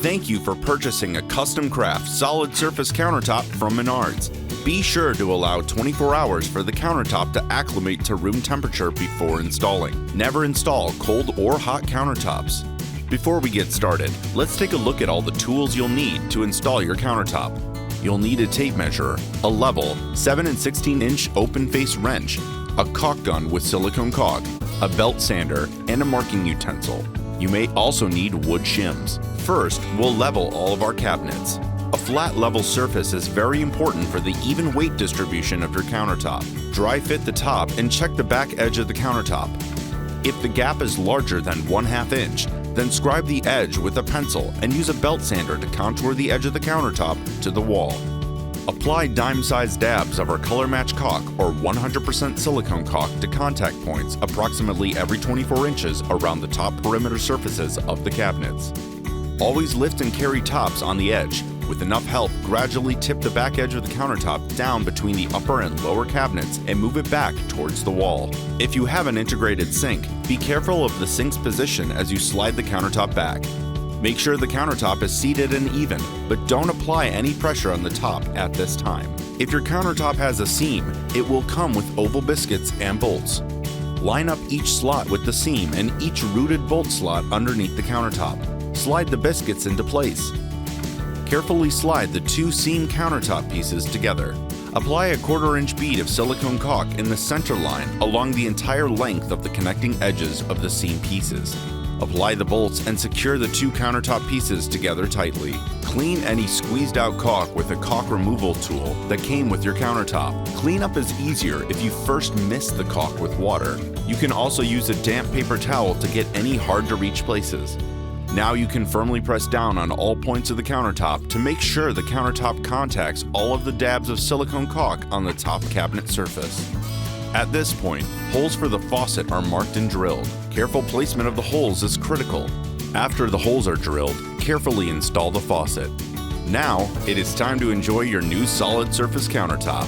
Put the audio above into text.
Thank you for purchasing a CustomCraft solid surface countertop from Menards. Be sure to allow 24 hours for the countertop to acclimate to room temperature before installing. Never install cold or hot countertops. Before we get started, let's take a look at all the tools you'll need to install your countertop. You'll need a tape measure, a level, 7 and 16-inch open-face wrench, a caulk gun with silicone caulk, a belt sander, and a marking utensil. You may also need wood shims. First, we'll level all of our cabinets. A flat level surface is very important for the even weight distribution of your countertop. Dry fit the top and check the back edge of the countertop. If the gap is larger than 1/2 inch, then scribe the edge with a pencil and use a belt sander to contour the edge of the countertop to the wall. Apply dime-sized dabs of our color match caulk or 100% silicone caulk to contact points approximately every 24 inches around the top perimeter surfaces of the cabinets. Always lift and carry tops on the edge. With enough help, gradually tip the back edge of the countertop down between the upper and lower cabinets and move it back towards the wall. If you have an integrated sink, be careful of the sink's position as you slide the countertop back. Make sure the countertop is seated and even, but don't apply any pressure on the top at this time. If your countertop has a seam, it will come with oval biscuits and bolts. Line up each slot with the seam and each rooted bolt slot underneath the countertop. Slide the biscuits into place. Carefully slide the two seam countertop pieces together. Apply a 1/4 inch bead of silicone caulk in the center line along the entire length of the connecting edges of the seam pieces. Apply the bolts and secure the two countertop pieces together tightly. Clean any squeezed out caulk with a caulk removal tool that came with your countertop. Cleanup is easier if you first mist the caulk with water. You can also use a damp paper towel to get any hard to reach places. Now you can firmly press down on all points of the countertop to make sure the countertop contacts all of the dabs of silicone caulk on the top cabinet surface. At this point, holes for the faucet are marked and drilled. Careful placement of the holes is critical. After the holes are drilled, carefully install the faucet. Now, it is time to enjoy your new solid surface countertop.